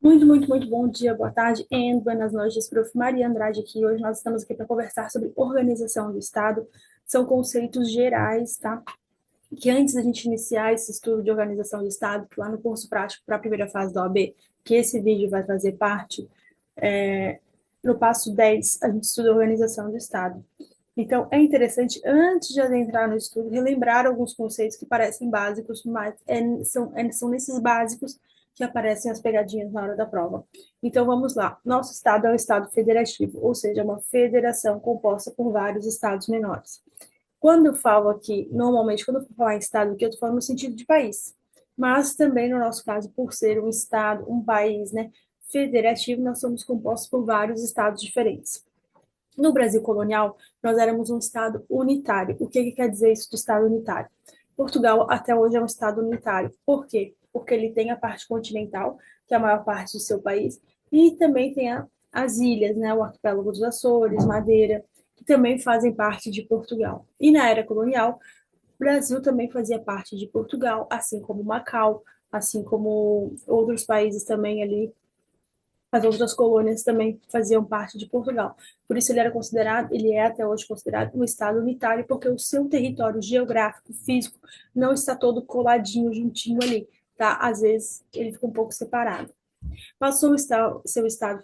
Muito bom dia, boa tarde e buenas noites, prof. Maria Andrade aqui. Hoje nós estamos aqui para conversar sobre organização do Estado. São conceitos gerais, tá? Que antes da gente iniciar esse estudo de organização do Estado, que lá no curso prático para a primeira fase da OAB, que esse vídeo vai fazer parte, no passo 10 a gente estuda a organização do Estado. Então, é interessante, antes de adentrar no estudo, relembrar alguns conceitos que parecem básicos, mas são nesses básicos que aparecem as pegadinhas na hora da prova. Então, vamos lá. Nosso estado é um estado federativo, ou seja, uma federação composta por vários estados menores. Quando eu falo aqui, normalmente, quando eu for falar em estado aqui, eu estou falando no sentido de país. Mas também, no nosso caso, por ser um estado, um país, né, federativo, nós somos compostos por vários estados diferentes. No Brasil colonial, nós éramos um Estado unitário. O que quer dizer isso de Estado unitário? Portugal até hoje é um Estado unitário. Por quê? Porque ele tem a parte continental, que é a maior parte do seu país, e também tem as ilhas, né? O arquipélago dos Açores, Madeira, que também fazem parte de Portugal. E na era colonial, o Brasil também fazia parte de Portugal, assim como Macau, assim como outros países também ali, as outras colônias também faziam parte de Portugal. Por isso ele era considerado, ele é até hoje considerado um estado unitário, porque o seu território geográfico, físico, não está todo coladinho, juntinho ali, tá? Às vezes ele fica um pouco separado. Passou seu estado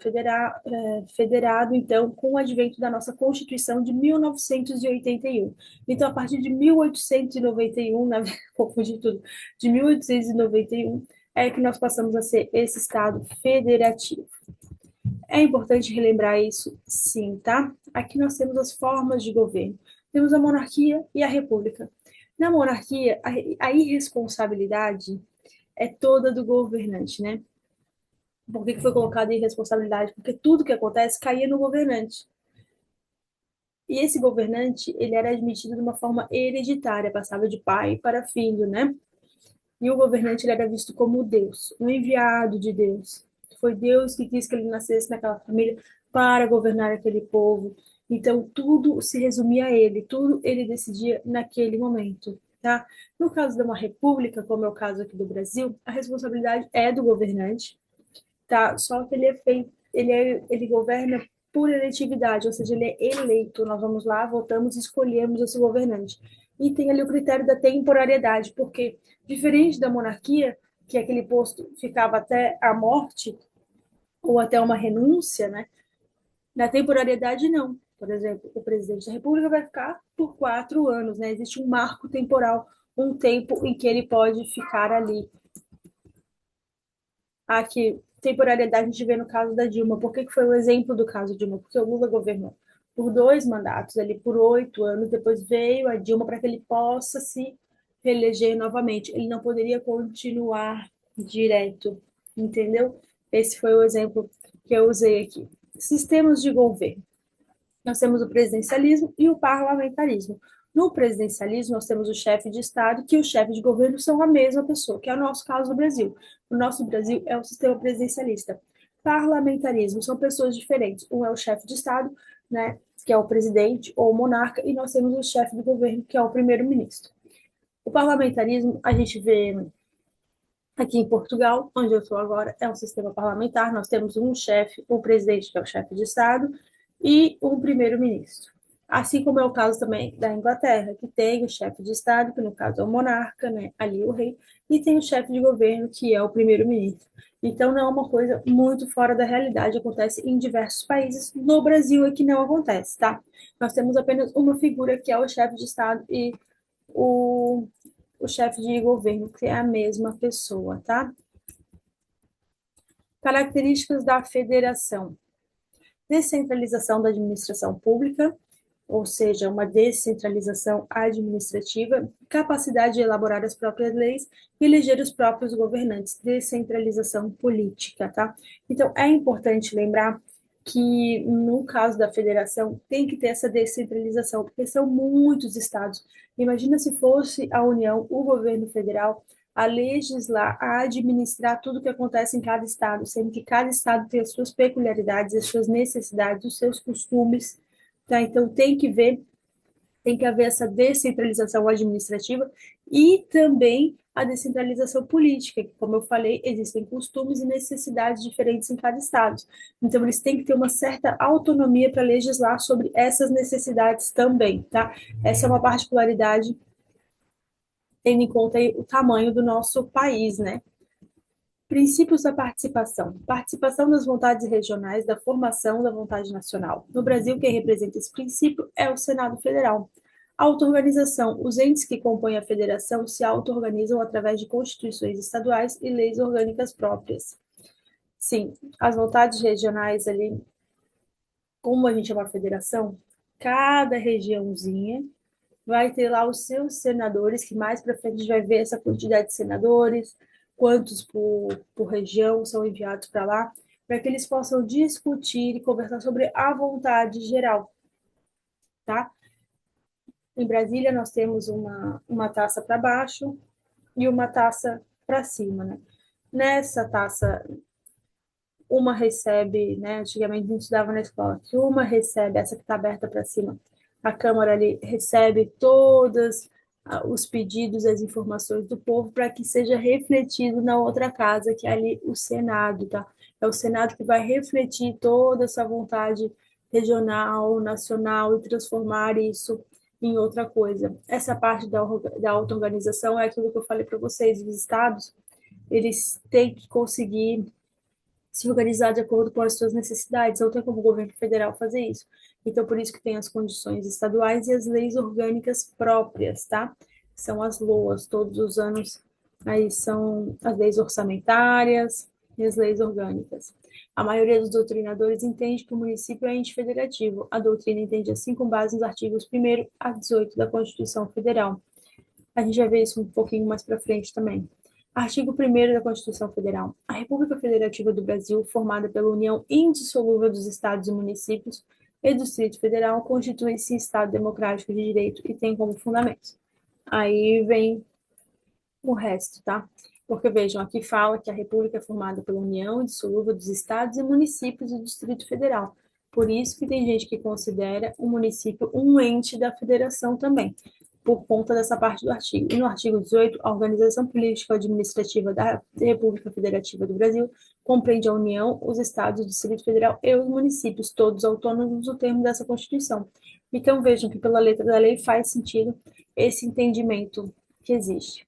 federado, então, com o advento da nossa Constituição de 1981. Então, a partir de 1891, confundi tudo, de 1891, é que nós passamos a ser esse estado federativo. É importante relembrar isso, sim, tá? Aqui nós temos as formas de governo. Temos a monarquia e a república. Na monarquia, a irresponsabilidade é toda do governante, né? Por que foi colocada a irresponsabilidade? Porque tudo que acontece caía no governante. E esse governante, ele era admitido de uma forma hereditária, passava de pai para filho, né? E o governante ele era visto como Deus, um enviado de Deus. Foi Deus que quis que ele nascesse naquela família para governar aquele povo. Então, tudo se resumia a ele, tudo ele decidia naquele momento. Tá? No caso de uma república, como é o caso aqui do Brasil, a responsabilidade é do governante, tá? Só que ele é feito, ele governa por eletividade, ou seja, ele é eleito. Nós vamos lá, votamos e escolhemos esse governante. E tem ali o critério da temporariedade, porque diferente da monarquia, que aquele posto ficava até a morte ou até uma renúncia, né? Na temporariedade não. Por exemplo, o presidente da República vai ficar por 4 anos, né? Existe um marco temporal, um tempo em que ele pode ficar ali. Aqui, temporariedade a gente vê no caso da Dilma. Por que foi o exemplo do caso da Dilma? Porque o Lula governou por 2 mandatos, ali por 8 anos, depois veio a Dilma para que ele possa se reeleger novamente. Ele não poderia continuar direto, entendeu? Esse foi o exemplo que eu usei aqui. Sistemas de governo. Nós temos o presidencialismo e o parlamentarismo. No presidencialismo, nós temos o chefe de Estado, que o chefe de governo são a mesma pessoa, que é o nosso caso do Brasil. O nosso Brasil é o sistema presidencialista. Parlamentarismo são pessoas diferentes. Um é o chefe de Estado, né, que é o presidente ou o monarca, e nós temos o chefe do governo, que é o primeiro-ministro. O parlamentarismo, a gente vê aqui em Portugal, onde eu estou agora, é um sistema parlamentar. Nós temos um chefe, o presidente, que é o chefe de Estado, e um primeiro-ministro. Assim como é o caso também da Inglaterra, que tem o chefe de Estado, que no caso é o monarca, né, ali o rei, e tem o chefe de governo, que é o primeiro-ministro. Então, não é uma coisa muito fora da realidade, acontece em diversos países. No Brasil é que não acontece, tá? Nós temos apenas uma figura, que é o chefe de Estado, e o, o chefe de governo, que é a mesma pessoa, tá? Características da federação: descentralização da administração pública, ou seja, uma descentralização administrativa, capacidade de elaborar as próprias leis e eleger os próprios governantes, descentralização política, tá? Então, é importante lembrar que, no caso da federação, tem que ter essa descentralização, porque são muitos estados. Imagina se fosse a União, o governo federal, a legislar, a administrar tudo o que acontece em cada estado, sendo que cada estado tem as suas peculiaridades, as suas necessidades, os seus costumes, tá? Então tem que haver essa descentralização administrativa e também a descentralização política, que, como eu falei, existem costumes e necessidades diferentes em cada estado. Então, eles têm que ter uma certa autonomia para legislar sobre essas necessidades também, tá? Essa é uma particularidade, tendo em conta aí o tamanho do nosso país, né? Princípios da participação. Participação das vontades regionais, da formação da vontade nacional. No Brasil, quem representa esse princípio é o Senado Federal. Auto-organização. Os entes que compõem a federação se auto-organizam através de constituições estaduais e leis orgânicas próprias. Sim, as vontades regionais ali, como a gente é uma federação, cada regiãozinha vai ter lá os seus senadores, que mais para frente a gente vai ver essa quantidade de senadores, quantos por região são enviados para lá, para que eles possam discutir e conversar sobre a vontade geral, tá? Em Brasília, nós temos uma taça para baixo e uma taça para cima, né? Nessa taça, uma recebe, né? Antigamente a gente estudava na escola que uma recebe, essa que está aberta para cima, a Câmara ali recebe todas os pedidos, as informações do povo para que seja refletido na outra casa, que é ali o Senado, tá? É o Senado que vai refletir toda essa vontade regional, nacional e transformar isso em outra coisa. Essa parte da auto-organização é aquilo que eu falei para vocês, os estados, eles têm que conseguir se organizar de acordo com as suas necessidades, não tem como o governo federal fazer isso. Então, por isso que tem as condições estaduais e as leis orgânicas próprias, tá? São as LOAs, todos os anos, aí são as leis orçamentárias e as leis orgânicas. A maioria dos doutrinadores entende que o município é ente federativo. A doutrina entende assim com base nos artigos 1º a 18 da Constituição Federal. A gente vai ver isso um pouquinho mais para frente também. Artigo 1º da Constituição Federal. A República Federativa do Brasil, formada pela união indissolúvel dos estados e municípios e do Distrito Federal, constitui-se Estado democrático de direito e tem como fundamento. Aí vem o resto, tá? Porque vejam, aqui fala que a República é formada pela união indissolúvel dos estados e municípios do Distrito Federal. Por isso que tem gente que considera o município um ente da federação também, por conta dessa parte do artigo. E no artigo 18, a organização política administrativa da República Federativa do Brasil compreende a União, os estados, o Distrito Federal e os municípios, todos autônomos no termo dessa Constituição. Então vejam que pela letra da lei faz sentido esse entendimento que existe.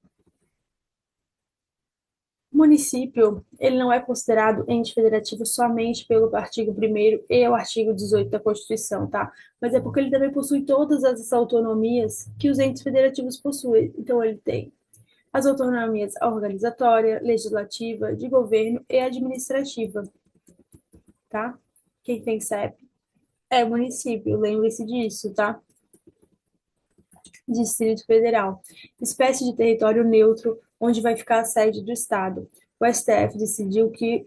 O município, ele não é considerado ente federativo somente pelo artigo 1º e o artigo 18 da Constituição, tá? Mas é porque ele também possui todas essas autonomias que os entes federativos possuem. Então, ele tem as autonomias organizatória, legislativa, de governo e administrativa, tá? Quem tem CEP é o município, lembre-se disso, tá? Distrito Federal, espécie de território neutro onde vai ficar a sede do Estado. O STF decidiu que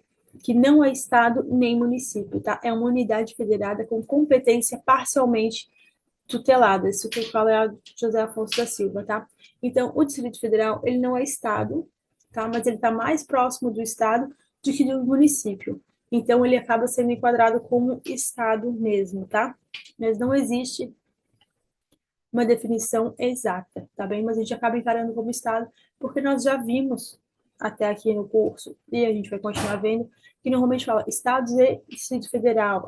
não é Estado nem município, tá? É uma unidade federada com competência parcialmente tutelada. Isso que fala é a José Afonso da Silva, tá? Então, o Distrito Federal, ele não é Estado, tá? Mas ele está mais próximo do Estado do que do município. Então, ele acaba sendo enquadrado como Estado mesmo, tá? Mas não existe uma definição exata, tá bem? Mas a gente acaba encarando como Estado, porque nós já vimos até aqui no curso, e a gente vai continuar vendo, que normalmente fala Estados e Distrito Federal,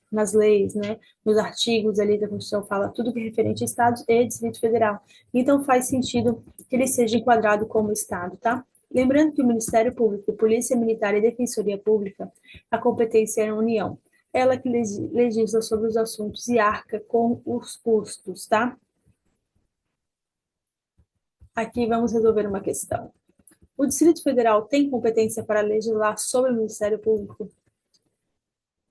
nas leis, né? Nos artigos ali da Constituição fala tudo que é referente a Estados e Distrito Federal. Então faz sentido que ele seja enquadrado como Estado, tá? Lembrando que o Ministério Público, Polícia Militar e Defensoria Pública, a competência é a União, ela que legisla sobre os assuntos e arca com os custos, tá? Aqui vamos resolver uma questão. O Distrito Federal tem competência para legislar sobre o Ministério Público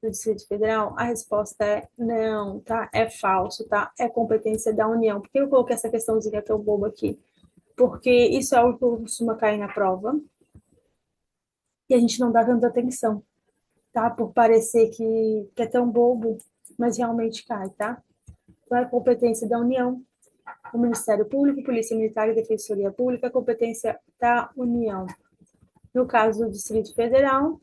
do Distrito Federal? A resposta é não, tá? É falso, tá? É competência da União. Por que eu coloquei essa questãozinha tão boba aqui? Porque isso é algo que costuma cair na prova e a gente não dá tanta atenção, tá? Por parecer que é tão bobo, mas realmente cai, tá? Então, é competência da União. O Ministério Público, Polícia Militar e Defensoria Pública, competência da União. No caso do Distrito Federal,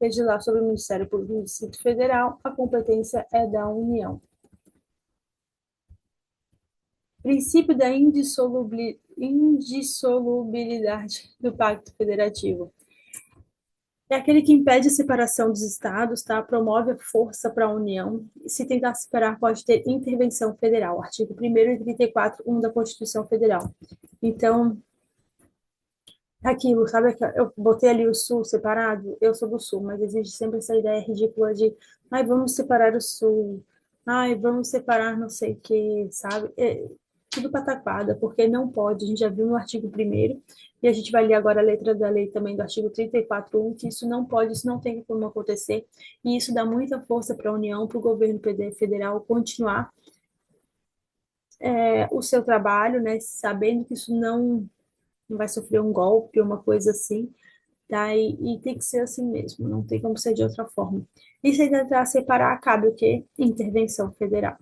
legislar sobre o Ministério Público do Distrito Federal, a competência é da União. Princípio da indissolubilidade do Pacto Federativo. É aquele que impede a separação dos estados, tá? Promove a força para a União. E se tentar separar, pode ter intervenção federal. Artigo 1º e 34, da Constituição Federal. Então, aquilo, sabe? Eu botei ali o Sul separado, eu sou do Sul, mas existe sempre essa ideia ridícula de, ai, vamos separar o Sul, ai, vamos separar não sei o quê, sabe? É tudo pataquada, porque não pode, a gente já viu no artigo 1º, e a gente vai ler agora a letra da lei também do artigo 34.1, que isso não pode, isso não tem como acontecer, e isso dá muita força para a União, para o governo federal continuar o seu trabalho, né, sabendo que isso não vai sofrer um golpe, uma coisa assim, tá? E tem que ser assim mesmo, não tem como ser de outra forma. E se tentar separar, cabe o quê? Intervenção federal.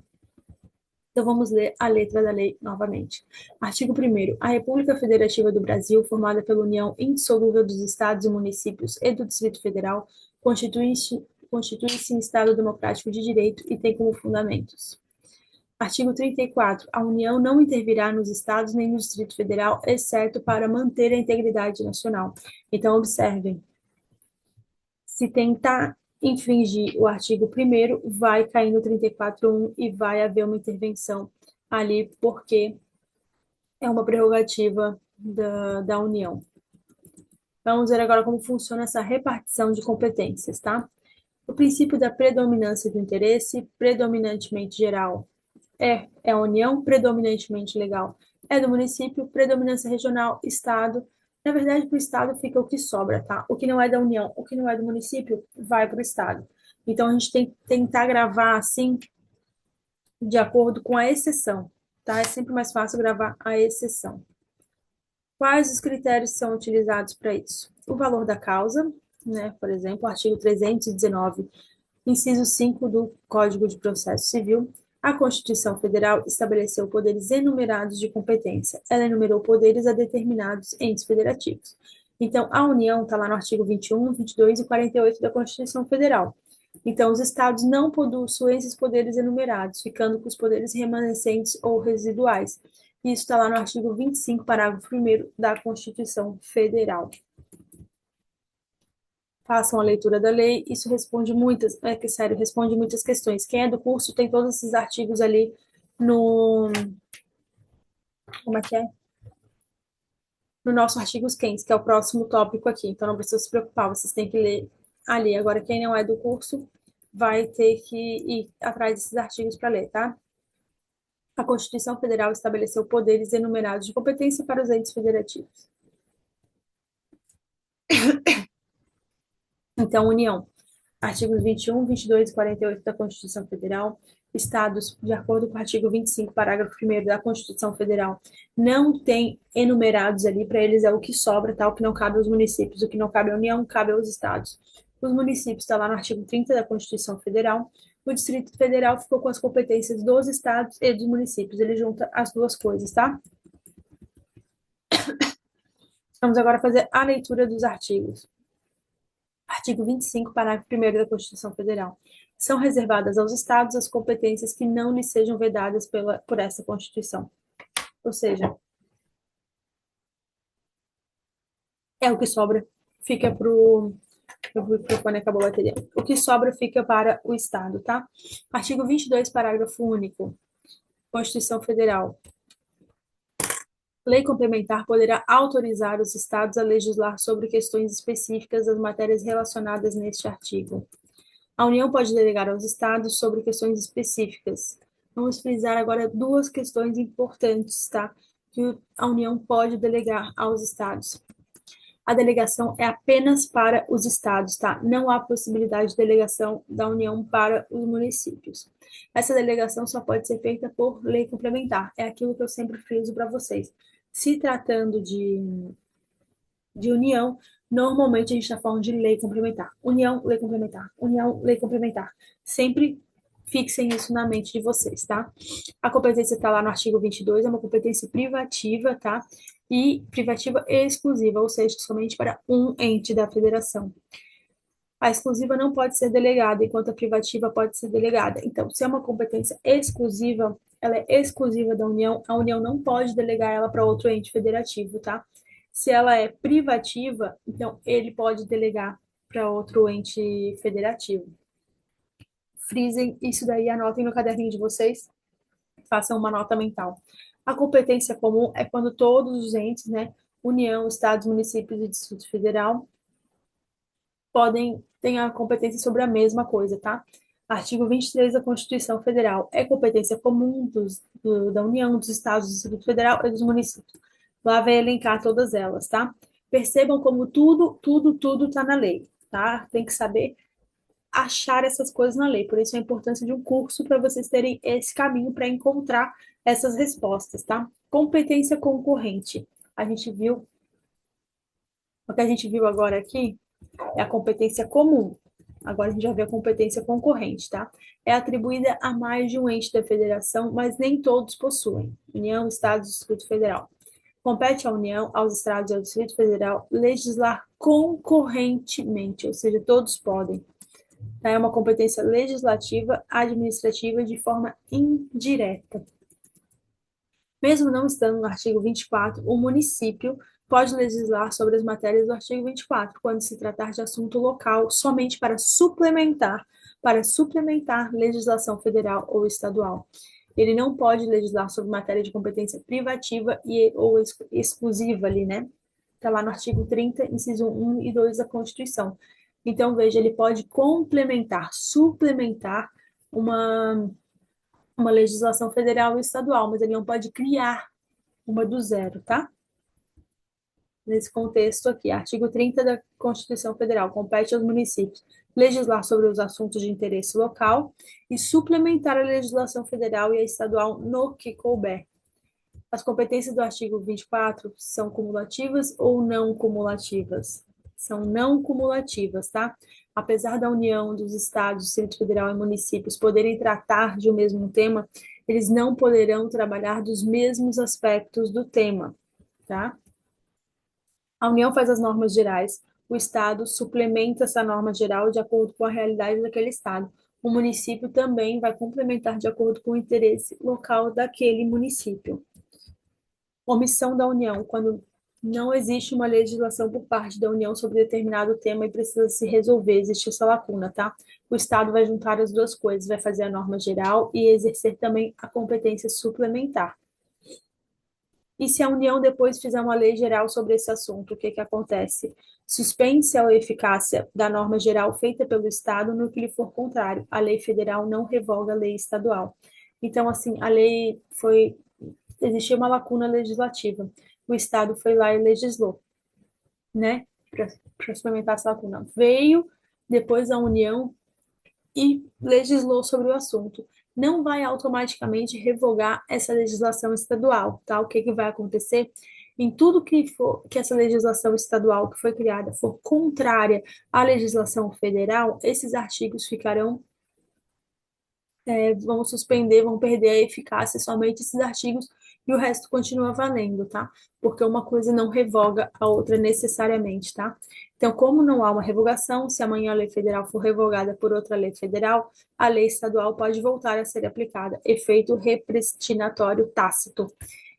Então vamos ler a letra da lei novamente. Artigo 1º. A República Federativa do Brasil, formada pela união indissolúvel dos estados e municípios e do Distrito Federal, constitui-se em Estado democrático de direito e tem como fundamentos. Artigo 34. A União não intervirá nos estados nem no Distrito Federal, exceto para manter a integridade nacional. Então, observem, se tentar infringir o artigo 1º, vai cair no 34.1 e vai haver uma intervenção ali, porque é uma prerrogativa da União. Vamos ver agora como funciona essa repartição de competências, tá? O princípio da predominância do interesse, predominantemente geral, é a União, predominantemente legal é do município, predominância regional, Estado. Na verdade, para o Estado fica o que sobra, tá? O que não é da União, o que não é do município, vai para o Estado. Então, a gente tem que tentar gravar assim, de acordo com a exceção, tá? É sempre mais fácil gravar a exceção. Quais os critérios são utilizados para isso? O valor da causa, né? Por exemplo, artigo 319, inciso 5 do Código de Processo Civil. A Constituição Federal estabeleceu poderes enumerados de competência. Ela enumerou poderes a determinados entes federativos. Então, a União está lá no artigo 21, 22 e 48 da Constituição Federal. Então, os estados não possuem esses poderes enumerados, ficando com os poderes remanescentes ou residuais. Isso está lá no artigo 25, parágrafo 1º da Constituição Federal. Façam a leitura da lei, isso responde muitas, sério, responde muitas questões. Quem é do curso tem todos esses artigos ali no, como é que é? No nosso artigos quentes, que é o próximo tópico aqui. Então não precisa se preocupar, vocês têm que ler ali. Agora quem não é do curso vai ter que ir atrás desses artigos para ler, tá? A Constituição Federal estabeleceu poderes enumerados de competência para os entes federativos. Então, União. Artigos 21, 22 e 48 da Constituição Federal. Estados, de acordo com o artigo 25, parágrafo 1º da Constituição Federal, não tem enumerados ali, para eles é o que sobra, tá? O que não cabe aos municípios, o que não cabe à União, cabe aos estados. Os municípios está lá no artigo 30 da Constituição Federal. O Distrito Federal ficou com as competências dos estados e dos municípios. Ele junta as duas coisas, tá? Vamos agora fazer a leitura dos artigos. Artigo 25, parágrafo 1º da Constituição Federal. São reservadas aos estados as competências que não lhes sejam vedadas por essa Constituição. Ou seja, é o que sobra, fica para o... O microfone acabou a bateria. O que sobra fica para o Estado, tá? Artigo 22, parágrafo único. Constituição Federal. Lei complementar poderá autorizar os estados a legislar sobre questões específicas das matérias relacionadas neste artigo. A União pode delegar aos estados sobre questões específicas. Vamos frisar agora duas questões importantes, tá? Que a União pode delegar aos estados. A delegação é apenas para os estados, tá? Não há possibilidade de delegação da União para os municípios. Essa delegação só pode ser feita por lei complementar. É aquilo que eu sempre friso para vocês. Se tratando de União, normalmente a gente está falando de lei complementar. União, lei complementar. União, lei complementar. Sempre fixem isso na mente de vocês, tá? A competência está lá no artigo 22, é uma competência privativa, tá? E privativa e exclusiva, ou seja, somente para um ente da federação. A exclusiva não pode ser delegada, enquanto a privativa pode ser delegada. Então, se é uma competência exclusiva, ela é exclusiva da União, a União não pode delegar ela para outro ente federativo, tá? Se ela é privativa, então ele pode delegar para outro ente federativo. Frisem isso daí, anotem no caderninho de vocês, façam uma nota mental. A competência comum é quando todos os entes, né, União, Estados, municípios e Distrito Federal, podem ter a competência sobre a mesma coisa, tá? Artigo 23 da Constituição Federal. É competência comum da União, dos Estados, do Distrito Federal e dos municípios. Lá vai elencar todas elas, tá? Percebam como tudo está na lei, tá? Tem que saber achar essas coisas na lei. Por isso a importância de um curso para vocês terem esse caminho para encontrar essas respostas, tá? Competência concorrente. A gente viu, o que a gente viu agora aqui é a competência comum. Agora a gente já vê a competência concorrente, tá? É atribuída a mais de um ente da federação, mas nem todos possuem. União, Estados e Distrito Federal. Compete à União, aos Estados e ao Distrito Federal legislar concorrentemente, ou seja, todos podem. É uma competência legislativa, administrativa de forma indireta. Mesmo não estando no artigo 24, o município pode legislar sobre as matérias do artigo 24, quando se tratar de assunto local, somente para suplementar legislação federal ou estadual. Ele não pode legislar sobre matéria de competência privativa ou exclusiva ali, né? Está lá no artigo 30, inciso 1 e 2 da Constituição. Então, veja, ele pode complementar, suplementar uma uma legislação federal e estadual, mas ele não pode criar uma do zero, tá? Nesse contexto aqui, artigo 30 da Constituição Federal, compete aos municípios legislar sobre os assuntos de interesse local e suplementar a legislação federal e a estadual no que couber. As competências do artigo 24 são cumulativas ou não cumulativas? São não cumulativas, tá? Apesar da União dos Estados, Distrito Federal e municípios poderem tratar de um mesmo tema, eles não poderão trabalhar dos mesmos aspectos do tema, tá? A União faz as normas gerais, o Estado suplementa essa norma geral de acordo com a realidade daquele Estado. O município também vai complementar de acordo com o interesse local daquele município. Omissão da União, quando não existe uma legislação por parte da União sobre determinado tema e precisa se resolver, existe essa lacuna, tá? O Estado vai juntar as duas coisas, vai fazer a norma geral e exercer também a competência suplementar. E se a União depois fizer uma lei geral sobre esse assunto, o que que acontece? Suspende-se a eficácia da norma geral feita pelo Estado no que lhe for contrário. A lei federal não revoga a lei estadual. Então, assim, a lei foi existia uma lacuna legislativa. O Estado foi lá e legislou, né, para suplementar essa lacuna. Veio depois a União e legislou sobre o assunto. Não vai automaticamente revogar essa legislação estadual, tá? O que que vai acontecer? Em tudo que for que essa legislação estadual que foi criada for contrária à legislação federal, esses artigos ficarão vão suspender, vão perder a eficácia somente esses artigos e o resto continua valendo, tá? Porque uma coisa não revoga a outra necessariamente, tá? Então, como não há uma revogação, se amanhã a lei federal for revogada por outra lei federal, a lei estadual pode voltar a ser aplicada. Efeito repristinatório tácito.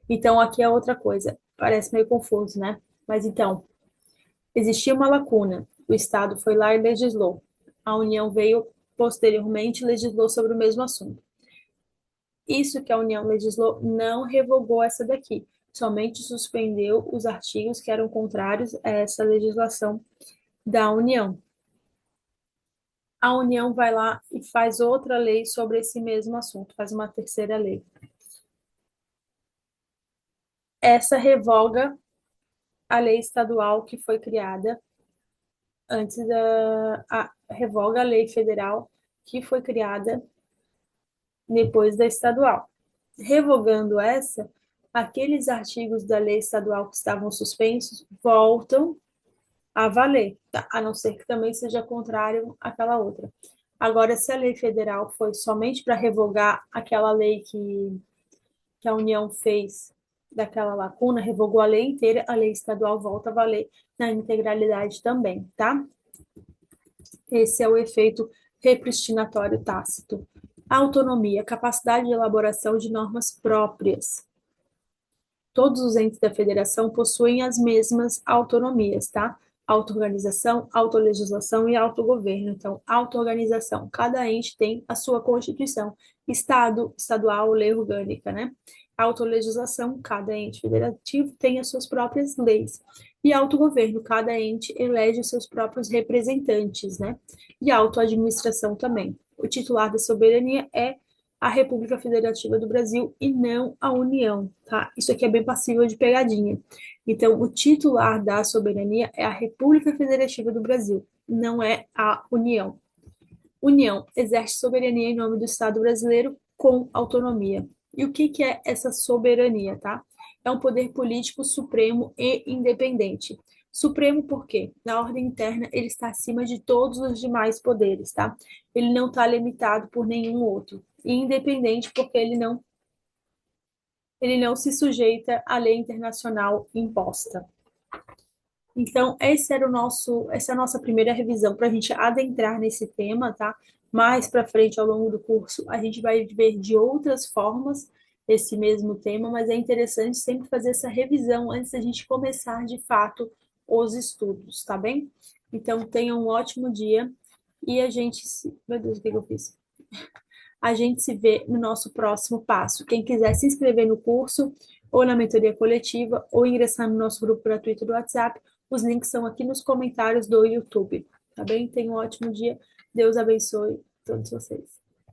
Então, aqui é outra coisa. Parece meio confuso, né? Mas então, existia uma lacuna. O Estado foi lá e legislou. A União veio posteriormente e legislou sobre o mesmo assunto. Isso que a União legislou não revogou essa daqui, somente suspendeu os artigos que eram contrários a essa legislação da União. A União vai lá e faz outra lei sobre esse mesmo assunto, faz uma terceira lei. Essa revoga a lei estadual que foi criada antes revoga a lei federal que foi criada depois da estadual. Revogando essa, aqueles artigos da lei estadual que estavam suspensos voltam a valer, tá? A não ser que também seja contrário àquela outra. Agora, se a lei federal foi somente para revogar aquela lei que a União fez daquela lacuna, revogou a lei inteira, a lei estadual volta a valer na integralidade também, tá? Esse é o efeito repristinatório tácito. Autonomia, capacidade de elaboração de normas próprias. Todos os entes da federação possuem as mesmas autonomias, tá? Auto-organização, autolegislação e autogoverno. Então, auto-organização, cada ente tem a sua constituição. Estado, estadual, lei orgânica, né? Autolegislação, cada ente federativo tem as suas próprias leis. E autogoverno, cada ente elege os seus próprios representantes, né? E autoadministração também. O titular da soberania é a República Federativa do Brasil e não a União, tá? Isso aqui é bem passível de pegadinha. Então, o titular da soberania é a República Federativa do Brasil, não é a União. União exerce soberania em nome do Estado brasileiro com autonomia. E o que é essa soberania, tá? É um poder político supremo e independente. Supremo por quê? Na ordem interna, ele está acima de todos os demais poderes, tá? Ele não está limitado por nenhum outro. E independente porque ele não se sujeita à lei internacional imposta. Então, essa é a nossa primeira revisão para a gente adentrar nesse tema, tá? Mais para frente, ao longo do curso, a gente vai ver de outras formas esse mesmo tema, mas é interessante sempre fazer essa revisão antes da gente começar de fato os estudos, tá bem? Então, tenha um ótimo dia e a gente Meu Deus, o que eu fiz? A gente se vê no nosso próximo passo. Quem quiser se inscrever no curso, ou na mentoria coletiva, ou ingressar no nosso grupo gratuito do WhatsApp, os links são aqui nos comentários do YouTube. Tá bem? Tenha um ótimo dia. Deus abençoe todos vocês.